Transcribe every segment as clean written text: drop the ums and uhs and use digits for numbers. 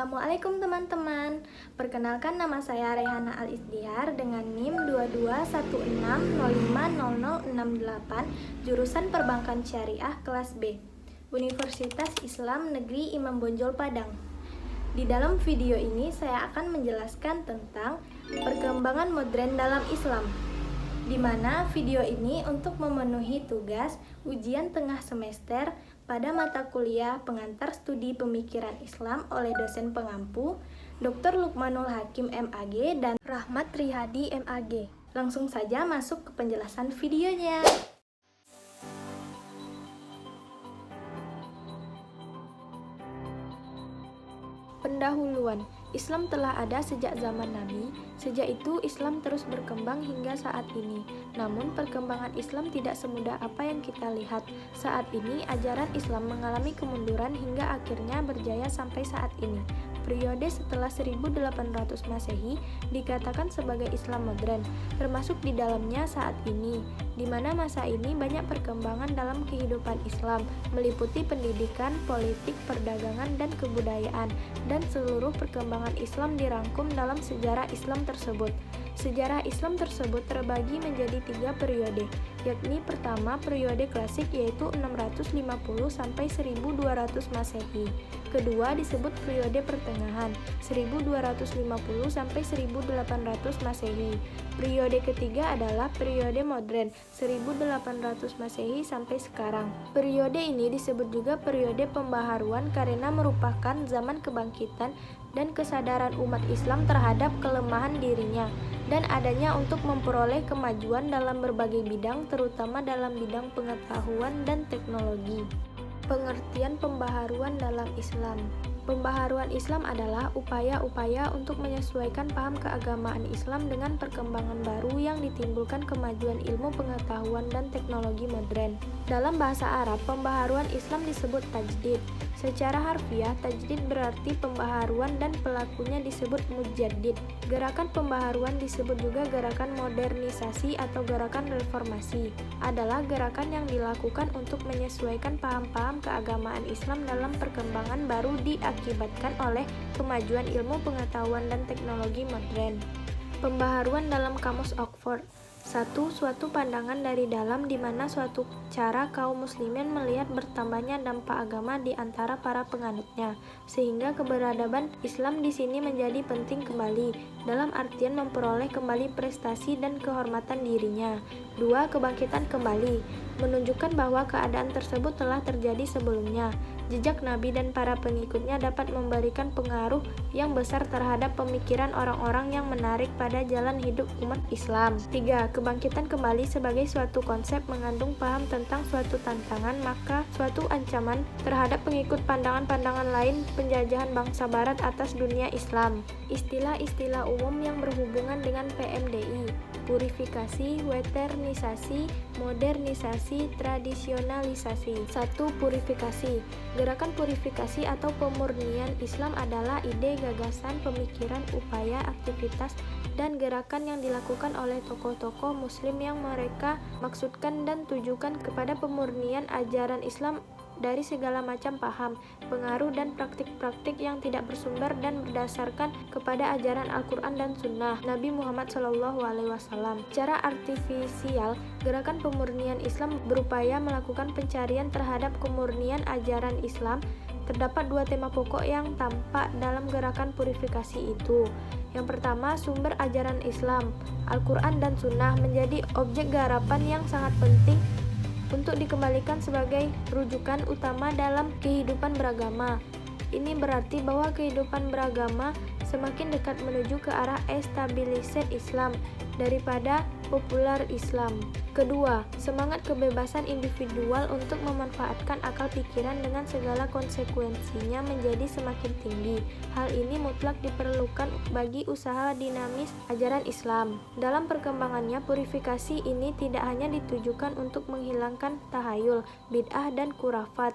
Assalamualaikum teman-teman. Perkenalkan, nama saya Rehana Al-Isdihar dengan NIM 2216050068, jurusan Perbankan Syariah kelas B, Universitas Islam Negeri Imam Bonjol Padang. Di dalam video ini saya akan menjelaskan tentang perkembangan modern dalam Islam, di mana video ini untuk memenuhi tugas ujian tengah semester pada mata kuliah pengantar studi pemikiran Islam oleh dosen pengampu Dr. Lukmanul Hakim MAG dan Rahmat Rihadi MAG. Langsung saja masuk ke penjelasan videonya. Pendahuluan. Islam telah ada sejak zaman Nabi. Sejak itu Islam terus berkembang hingga saat ini. Namun perkembangan Islam tidak semudah apa yang kita lihat. Saat ini ajaran Islam mengalami kemunduran hingga akhirnya berjaya sampai saat ini. Periode setelah 1800 Masehi dikatakan sebagai Islam modern, termasuk di dalamnya saat ini, di mana masa ini banyak perkembangan dalam kehidupan Islam, meliputi pendidikan, politik, perdagangan, dan kebudayaan, dan seluruh perkembangan Islam dirangkum dalam sejarah Islam tersebut. Sejarah Islam tersebut terbagi menjadi 3 periode, yakni pertama periode klasik yaitu 650 sampai 1200 Masehi. Kedua disebut periode pertengahan 1250 sampai 1800 Masehi. Periode ketiga adalah periode modern 1800 Masehi sampai sekarang. Periode ini disebut juga periode pembaharuan karena merupakan zaman kebangkitan dan kesadaran umat Islam terhadap kelemahan dirinya dan adanya untuk memperoleh kemajuan dalam berbagai bidang, terutama dalam bidang pengetahuan dan teknologi. Pengertian pembaharuan dalam Islam. Pembaharuan Islam adalah upaya-upaya untuk menyesuaikan paham keagamaan Islam dengan perkembangan baru yang ditimbulkan kemajuan ilmu pengetahuan dan teknologi modern. Dalam bahasa Arab, pembaharuan Islam disebut tajdid. Secara harfiah, tajdid berarti pembaharuan dan pelakunya disebut mujaddid. Gerakan pembaharuan disebut juga gerakan modernisasi atau gerakan reformasi. Adalah gerakan yang dilakukan untuk menyesuaikan paham-paham keagamaan Islam dalam perkembangan baru diakibatkan oleh kemajuan ilmu pengetahuan dan teknologi modern. Pembaharuan dalam Kamus Oxford. 1. Suatu pandangan dari dalam di mana suatu cara kaum muslimin melihat bertambahnya dampak agama di antara para penganutnya, sehingga keberadaban Islam di sini menjadi penting kembali, dalam artian memperoleh kembali prestasi dan kehormatan dirinya. 2. Kebangkitan kembali, menunjukkan bahwa keadaan tersebut telah terjadi sebelumnya. Jejak Nabi dan para pengikutnya dapat memberikan pengaruh yang besar terhadap pemikiran orang-orang yang menarik pada jalan hidup umat Islam. 3. Kebangkitan kembali sebagai suatu konsep mengandung paham tentang suatu tantangan, maka suatu ancaman terhadap pengikut pandangan-pandangan lain penjajahan bangsa barat atas dunia Islam. Istilah-istilah umum yang berhubungan dengan PMDI: purifikasi, westernisasi, modernisasi, tradisionalisasi. 1. Purifikasi. Gerakan purifikasi atau pemurnian Islam adalah ide, gagasan, pemikiran, upaya, aktivitas, dan gerakan yang dilakukan oleh tokoh-tokoh muslim yang mereka maksudkan dan tujukan kepada pemurnian ajaran Islam dari segala macam paham, pengaruh, dan praktik-praktik yang tidak bersumber dan berdasarkan kepada ajaran Al-Quran dan Sunnah Nabi Muhammad SAW. Secara artifisial, gerakan pemurnian Islam berupaya melakukan pencarian terhadap kemurnian ajaran Islam. Terdapat 2 tema pokok yang tampak dalam gerakan purifikasi itu. Yang pertama, sumber ajaran Islam, Al-Quran dan Sunnah menjadi objek garapan yang sangat penting untuk dikembalikan sebagai rujukan utama dalam kehidupan beragama. Ini berarti bahwa kehidupan beragama semakin dekat menuju ke arah estabilisasi Islam daripada populer Islam. Kedua, semangat kebebasan individual untuk memanfaatkan akal pikiran dengan segala konsekuensinya menjadi semakin tinggi. Hal ini mutlak diperlukan bagi usaha dinamis ajaran Islam. Dalam perkembangannya, purifikasi ini tidak hanya ditujukan untuk menghilangkan tahayul, bid'ah, dan khurafat.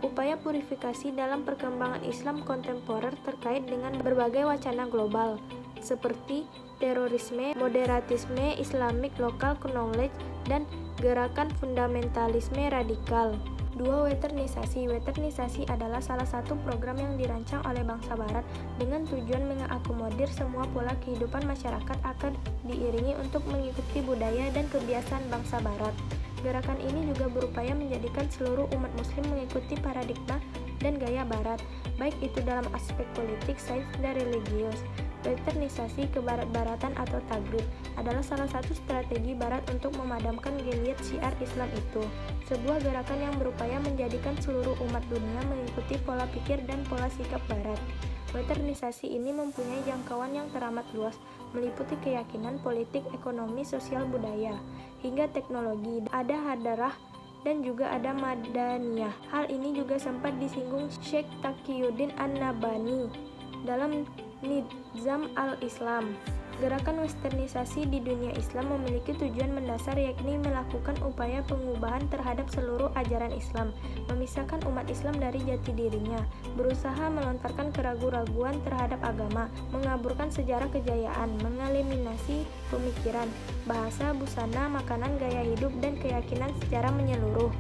Upaya purifikasi dalam perkembangan Islam kontemporer terkait dengan berbagai wacana global, seperti terorisme, moderatisme, Islamic local knowledge, dan gerakan fundamentalisme radikal. 2. Westernisasi. Westernisasi adalah salah satu program yang dirancang oleh bangsa Barat dengan tujuan mengakomodir semua pola kehidupan masyarakat akan diiringi untuk mengikuti budaya dan kebiasaan bangsa Barat. Gerakan ini juga berupaya menjadikan seluruh umat muslim mengikuti paradigma dan gaya Barat, baik itu dalam aspek politik, sains, dan religius. Westernisasi kebarat-baratan atau tagrib adalah salah satu strategi Barat untuk memadamkan geliat syiar Islam itu, sebuah gerakan yang berupaya menjadikan seluruh umat dunia mengikuti pola pikir dan pola sikap Barat. Westernisasi ini mempunyai jangkauan yang teramat luas, meliputi keyakinan, politik, ekonomi, sosial, budaya, hingga teknologi. Ada hadarah dan juga ada madaniyah. Hal ini juga sempat disinggung Syekh Taqiyuddin An-Nabhani dalam Nizam al-Islam. Gerakan westernisasi di dunia Islam memiliki tujuan mendasar, yakni melakukan upaya pengubahan terhadap seluruh ajaran Islam, memisahkan umat Islam dari jati dirinya, berusaha melontarkan keraguan-raguan terhadap agama, mengaburkan sejarah kejayaan, mengeliminasi pemikiran, bahasa, busana, makanan, gaya hidup, dan keyakinan secara menyeluruh.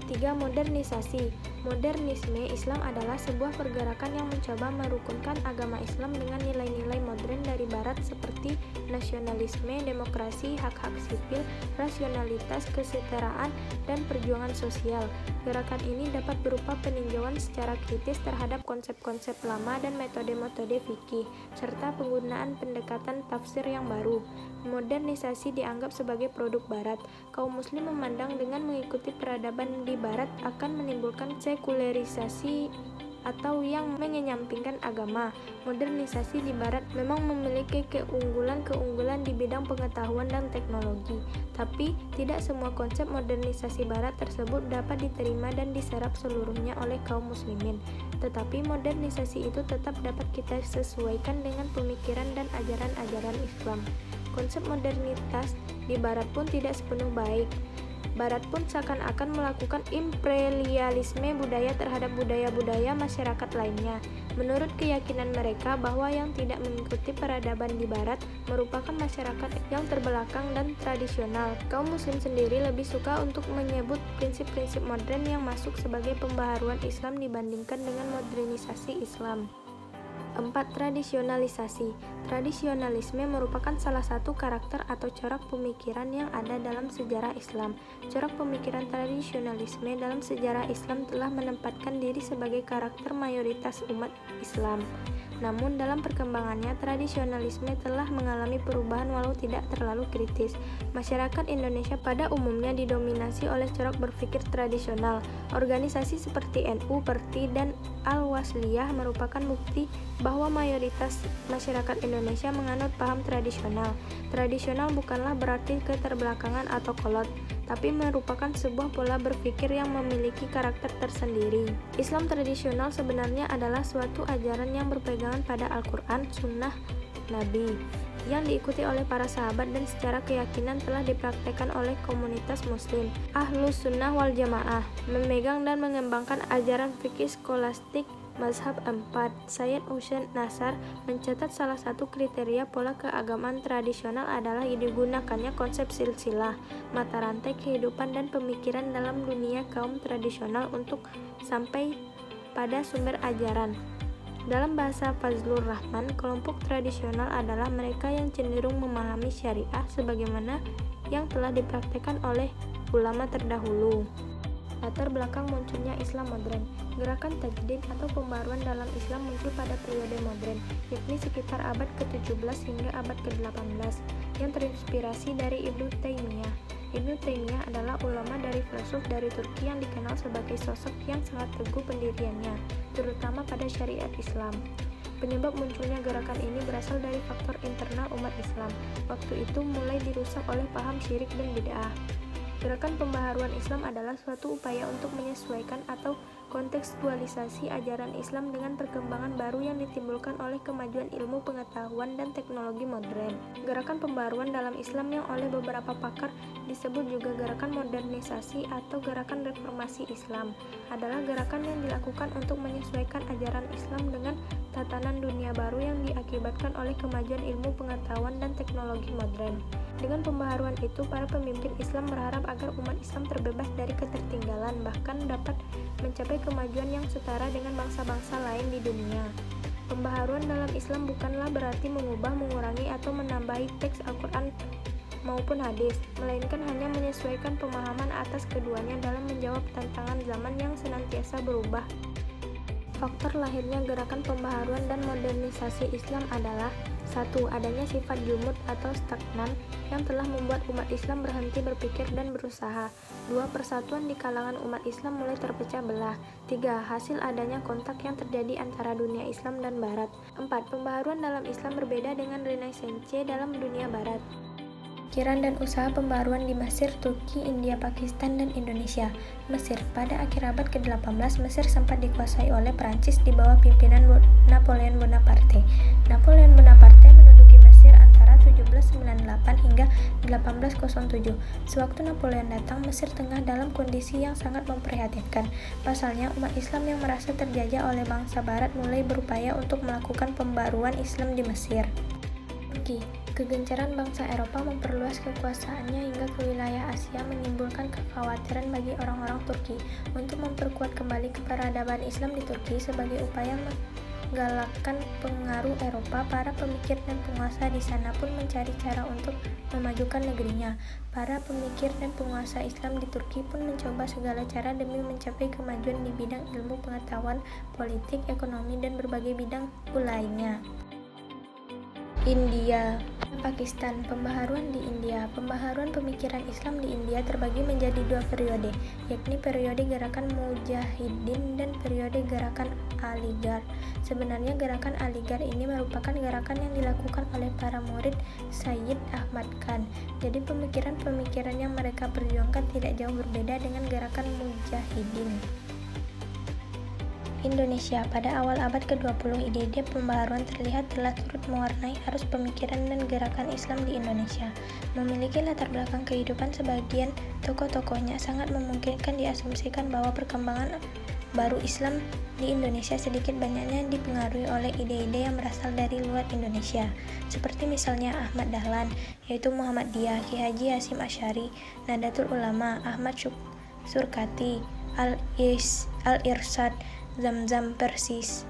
3. Modernisasi. Modernisme Islam adalah sebuah pergerakan yang mencoba merukunkan agama Islam dengan nilai-nilai modern dari Barat seperti nasionalisme, demokrasi, hak-hak sipil, rasionalitas, kesetaraan, dan perjuangan sosial. Gerakan ini dapat berupa peninjauan secara kritis terhadap konsep-konsep lama dan metode-metode fikih, serta penggunaan pendekatan tafsir yang baru. Modernisasi dianggap sebagai produk Barat. Kaum muslim memandang dengan mengikuti peradaban di Barat akan menimbulkan sekularisasi atau yang menyampingkan agama. Modernisasi di Barat memang memiliki keunggulan-keunggulan di bidang pengetahuan dan teknologi, tapi tidak semua konsep modernisasi Barat tersebut dapat diterima dan diserap seluruhnya oleh kaum muslimin. Tetapi modernisasi itu tetap dapat kita sesuaikan dengan pemikiran dan ajaran-ajaran Islam. Konsep modernitas di Barat pun tidak sepenuh baik. Barat pun seakan-akan melakukan imperialisme budaya terhadap budaya-budaya masyarakat lainnya. Menurut keyakinan mereka bahwa yang tidak mengikuti peradaban di Barat merupakan masyarakat yang terbelakang dan tradisional. Kaum muslim sendiri lebih suka untuk menyebut prinsip-prinsip modern yang masuk sebagai pembaharuan Islam dibandingkan dengan modernisasi Islam. 4. Tradisionalisasi. Tradisionalisme merupakan salah satu karakter atau corak pemikiran yang ada dalam sejarah Islam. Corak pemikiran tradisionalisme dalam sejarah Islam telah menempatkan diri sebagai karakter mayoritas umat Islam. Namun dalam perkembangannya, tradisionalisme telah mengalami perubahan walau tidak terlalu kritis. Masyarakat Indonesia pada umumnya didominasi oleh corak berpikir tradisional. Organisasi seperti NU, PERTI, dan Al-Wasliyah merupakan bukti bahwa mayoritas masyarakat Indonesia menganut paham tradisional. Tradisional bukanlah berarti keterbelakangan atau kolot, tapi merupakan sebuah pola berpikir yang memiliki karakter tersendiri. Islam tradisional sebenarnya adalah suatu ajaran yang berpegangan pada Al-Quran, Sunnah Nabi, yang diikuti oleh para sahabat dan secara keyakinan telah dipraktekkan oleh komunitas muslim. Ahlus Sunnah wal Jamaah memegang dan mengembangkan ajaran fikih skolastik Mazhab 4. Sayyid Hussein Nasar mencatat salah satu kriteria pola keagamaan tradisional adalah digunakannya konsep silsilah, mata rantai kehidupan dan pemikiran dalam dunia kaum tradisional untuk sampai pada sumber ajaran. Dalam bahasa Fazlur Rahman, kelompok tradisional adalah mereka yang cenderung memahami syariah sebagaimana yang telah dipraktekkan oleh ulama terdahulu. Latar belakang munculnya Islam modern. Gerakan tajdid atau pembaruan dalam Islam muncul pada periode modern, yakni sekitar abad ke-17 hingga abad ke-18, yang terinspirasi dari Ibnu Taimiyah. Ibnu Taimiyah adalah ulama dari filsuf dari Turki yang dikenal sebagai sosok yang sangat teguh pendiriannya, terutama pada syariat Islam. Penyebab munculnya gerakan ini berasal dari faktor internal umat Islam. Waktu itu mulai dirusak oleh paham syirik dan bid'ah. Gerakan pembaharuan Islam adalah suatu upaya untuk menyesuaikan atau kontekstualisasi ajaran Islam dengan perkembangan baru yang ditimbulkan oleh kemajuan ilmu pengetahuan dan teknologi modern. Gerakan pembaharuan dalam Islam yang oleh beberapa pakar disebut juga gerakan modernisasi atau gerakan reformasi Islam adalah gerakan yang dilakukan untuk menyesuaikan ajaran Islam dengan tatanan dunia baru yang diakibatkan oleh kemajuan ilmu pengetahuan dan teknologi modern. Dengan pembaharuan itu, para pemimpin Islam berharap agar umat Islam terbebas dari ketertinggalan, bahkan dapat mencapai kemajuan yang setara dengan bangsa-bangsa lain di dunia. Pembaharuan dalam Islam bukanlah berarti mengubah, mengurangi, atau menambahi teks Al-Quran maupun hadis, melainkan hanya menyesuaikan pemahaman atas keduanya dalam menjawab tantangan zaman yang senantiasa berubah. Faktor lahirnya gerakan pembaharuan dan modernisasi Islam adalah: 1. Adanya sifat jumud atau stagnan yang telah membuat umat Islam berhenti berpikir dan berusaha. 2. Persatuan di kalangan umat Islam mulai terpecah belah. 3. Hasil adanya kontak yang terjadi antara dunia Islam dan Barat. 4. Pembaharuan dalam Islam berbeda dengan Renaissance dalam dunia Barat. Pikiran dan usaha pembaruan di Mesir, Turki, India, Pakistan, dan Indonesia. Mesir. Pada akhir abad ke-18, Mesir sempat dikuasai oleh Prancis di bawah pimpinan Napoleon Bonaparte. Napoleon Bonaparte menduduki Mesir antara 1798 hingga 1807. Sewaktu Napoleon datang, Mesir tengah dalam kondisi yang sangat memprihatinkan. Pasalnya, umat Islam yang merasa terjajah oleh bangsa Barat mulai berupaya untuk melakukan pembaruan Islam di Mesir. Turki. Kegencaran bangsa Eropa memperluas kekuasaannya hingga ke wilayah Asia menimbulkan kekhawatiran bagi orang-orang Turki. Untuk memperkuat kembali keperadaban Islam di Turki sebagai upaya menggalakkan pengaruh Eropa, para pemikir dan penguasa di sana pun mencari cara untuk memajukan negerinya. Para pemikir dan penguasa Islam di Turki pun mencoba segala cara demi mencapai kemajuan di bidang ilmu pengetahuan, politik, ekonomi, dan berbagai bidang lainnya. India, Pakistan. Pembaharuan di India. Pembaharuan pemikiran Islam di India terbagi menjadi dua periode, yakni periode gerakan Mujahidin dan periode gerakan Aligarh. Sebenarnya gerakan Aligarh ini merupakan gerakan yang dilakukan oleh para murid Sayyid Ahmad Khan. Jadi pemikiran-pemikiran yang mereka perjuangkan tidak jauh berbeda dengan gerakan Mujahidin. Indonesia. Pada awal abad ke-20, ide-ide pembaharuan terlihat telah turut mewarnai arus pemikiran dan gerakan Islam di Indonesia. Memiliki latar belakang kehidupan sebagian tokoh-tokohnya sangat memungkinkan diasumsikan bahwa perkembangan baru Islam di Indonesia sedikit banyaknya dipengaruhi oleh ide-ide yang berasal dari luar Indonesia, seperti misalnya Ahmad Dahlan, yaitu Muhammadiyah, Ki Haji Hasyim Asy'ari, Nahdlatul Ulama, Ahmad Surkati, Al-Irsyad, Zamzam Persis.